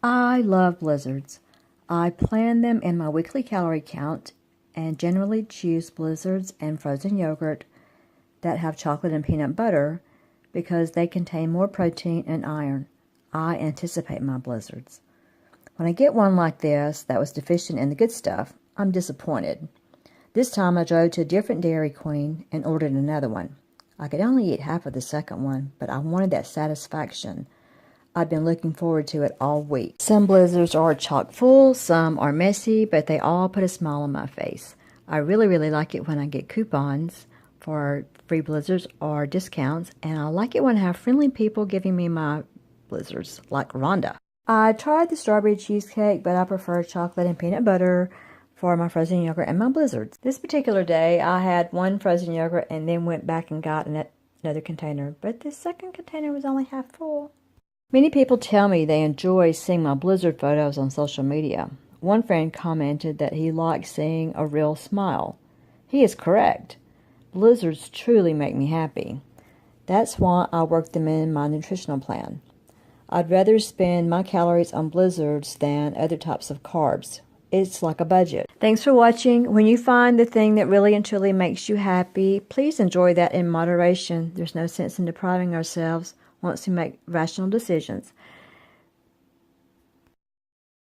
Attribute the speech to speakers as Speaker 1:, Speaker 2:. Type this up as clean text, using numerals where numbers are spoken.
Speaker 1: I love blizzards. I plan them in my weekly calorie count and generally choose blizzards and frozen yogurt that have chocolate and peanut butter because they contain more protein and iron. I anticipate my blizzards. When I get one like this that was deficient in the good stuff, I'm disappointed. This time I drove to a different Dairy Queen and ordered another one. I could only eat half of the second one, but I wanted that satisfaction. I've been looking forward to it all week. Some blizzards are chock full, some are messy, but they all put a smile on my face. I really like it when I get coupons for free blizzards or discounts, and I like it when I have friendly people giving me my blizzards, like Rhonda. I tried the strawberry cheesecake, but I prefer chocolate and peanut butter for my frozen yogurt and my blizzards. This particular day, I had one frozen yogurt and then went back and got another container, but the second container was only half full. Many people tell me they enjoy seeing my blizzard photos on social media. One friend commented that he likes seeing a real smile. He is correct. Blizzards truly make me happy. That's why I work them in my nutritional plan. I'd rather spend my calories on blizzards than other types of carbs. It's like a budget. Thanks for watching. When you find the thing that really and truly makes you happy, please enjoy that in moderation. There's no sense in depriving ourselves once we make rational decisions.